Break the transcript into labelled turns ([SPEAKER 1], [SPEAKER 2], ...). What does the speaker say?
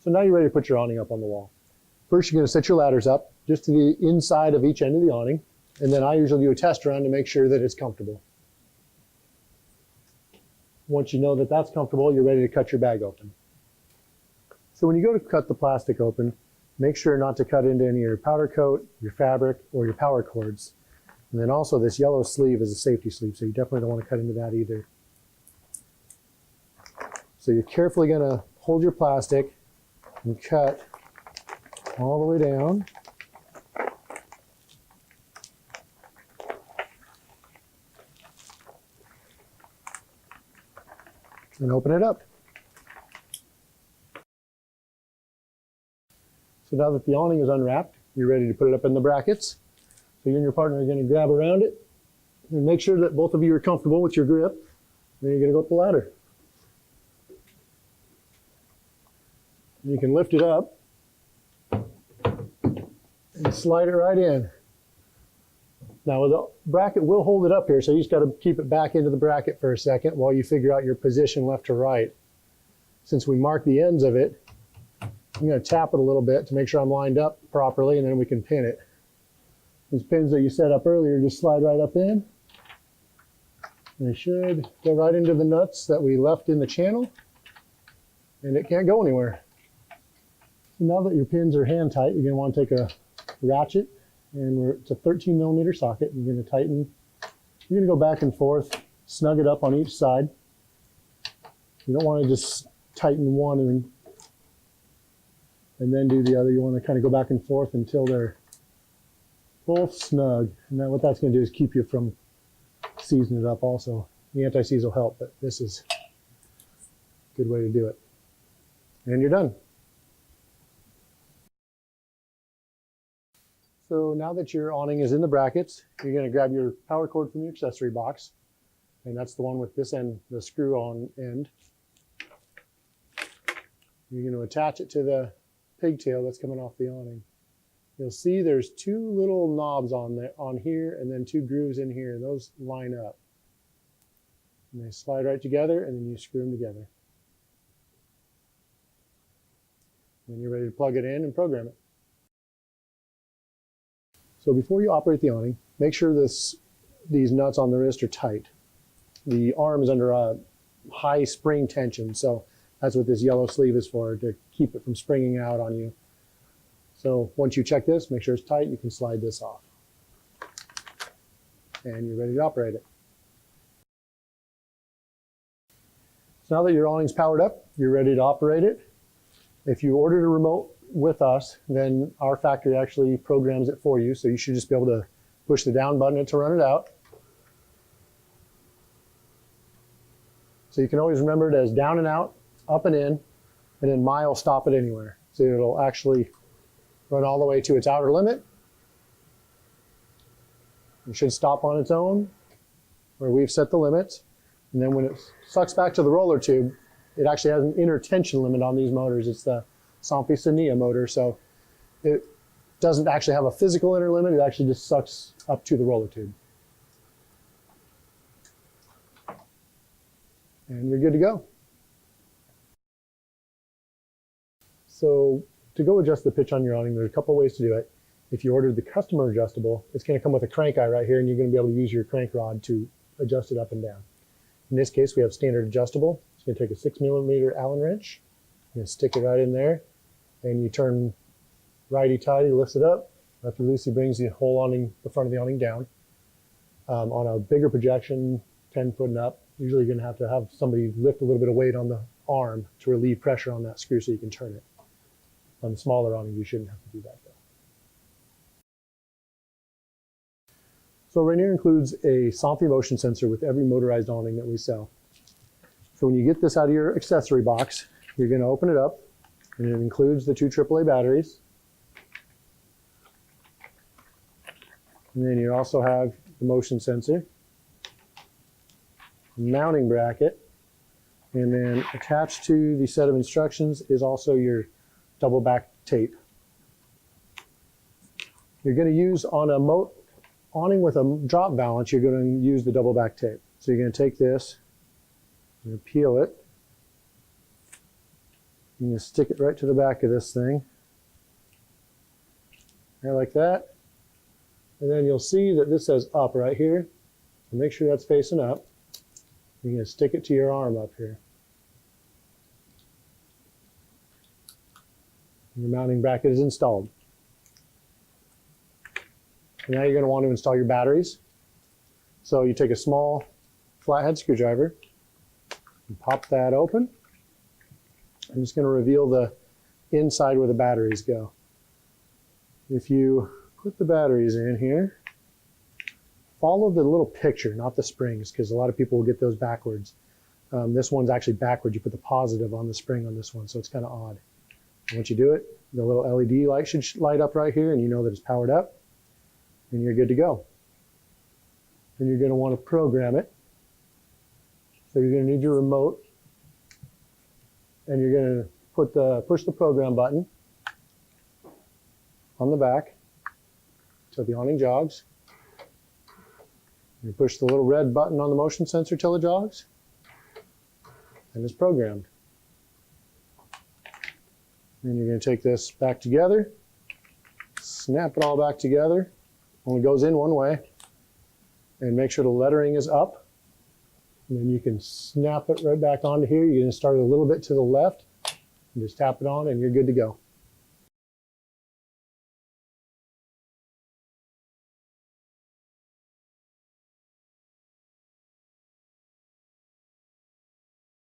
[SPEAKER 1] So now you're ready to put your awning up on the wall. First, you're going to set your ladders up just to the inside of each end of the awning. And then I usually do a test run to make sure that it's comfortable. Once you know that that's comfortable, you're ready to cut your bag open. So when you go to cut the plastic open, make sure not to cut into any of your powder coat, your fabric, or your power cords. And then also this yellow sleeve is a safety sleeve, so you definitely don't want to cut into that either. So you're carefully going to hold your plastic and cut all the way down. And open it up. So now that the awning is unwrapped, you're ready to put it up in the brackets. So you and your partner are going to grab around it and make sure that both of you are comfortable with your grip. Then you're going to go up the ladder. You can lift it up and slide it right in. Now the bracket will hold it up here, so you just got to keep it back into the bracket for a second while you figure out your position left to right. Since we marked the ends of it, I'm going to tap it a little bit to make sure I'm lined up properly, and then we can pin it. These pins that you set up earlier just slide right up in. They should go right into the nuts that we left in the channel, and it can't go anywhere. So now that your pins are hand tight, you're going to want to take a ratchet, and it's a 13mm socket. You're going to tighten. You're going to go back and forth, snug it up on each side. You don't want to just tighten one and then do the other. You want to kind of go back and forth until they're both snug. And then what that's going to do is keep you from seizing it up also. The anti-seize will help, but this is a good way to do it. And you're done. So now that your awning is in the brackets, you're going to grab your power cord from your accessory box. And that's the one with this end, the screw on end. You're going to attach it to the pigtail that's coming off the awning. You'll see there's two little knobs on here, and then two grooves in here. Those line up. And they slide right together, and then you screw them together. Then you're ready to plug it in and program it. So before you operate the awning, make sure these nuts on the wrist are tight. The arm is under a high spring tension, so that's what this yellow sleeve is for, to keep it from springing out on you. So once you check this, make sure it's tight, you can slide this off. And you're ready to operate it. So now that your awning's powered up, you're ready to operate it. If you ordered a remote with us, then our factory actually programs it for you, so you should just be able to push the down button to run it out. So you can always remember it as down and out, up and in, and then mile stop it anywhere. So it'll actually run all the way to its outer limit. It should stop on its own, where we've set the limits. And then when it sucks back to the roller tube, it actually has an inner tension limit on these motors. It's the Somfy motor, so it doesn't actually have a physical inner limit. It actually just sucks up to the roller tube. And you're good to go. So to go adjust the pitch on your awning, there's a couple ways to do it. If you ordered the customer adjustable, it's going to come with a crank eye right here, and you're going to be able to use your crank rod to adjust it up and down. In this case, we have standard adjustable. It's going to take a 6mm Allen wrench. You're going to stick it right in there, and you turn righty-tighty, lifts it up. Lefty loosey brings the whole awning, the front of the awning down. On a bigger projection, 10 foot and up, usually you're going to have somebody lift a little bit of weight on the arm to relieve pressure on that screw so you can turn it. On the smaller awning, you shouldn't have to do that though. So Rainier includes a Somfy motion sensor with every motorized awning that we sell. So when you get this out of your accessory box, you're going to open it up, and it includes the 2 AAA batteries. And then you also have the motion sensor, mounting bracket, and then attached to the set of instructions is also your double back tape. You're going to use on a awning with a drop balance, you're going to use the double back tape. So you're going to take this, you're going to peel it, And you stick it right to the back of this thing. Right like that. And then you'll see that this says up right here. So make sure that's facing up. You're going to stick it to your arm up here. Your mounting bracket is installed. And now you're going to want to install your batteries. So you take a small flathead screwdriver and pop that open. I'm just going to reveal the inside where the batteries go. If you put the batteries in here, follow the little picture, not the springs, because a lot of people will get those backwards. This one's actually backwards. You put the positive on the spring on this one, so it's kind of odd. And once you do it, the little LED light should light up right here, and you know that it's powered up, and you're good to go. And you're going to want to program it. So you're going to need your remote, and you're going to push the program button on the back till the awning jogs. You push the little red button on the motion sensor till it jogs, and it's programmed. Then you're going to take this back together, snap it all back together. Only goes in one way, and make sure the lettering is up. And then you can snap it right back onto here. You're going to start it a little bit to the left, and just tap it on, and you're good to go.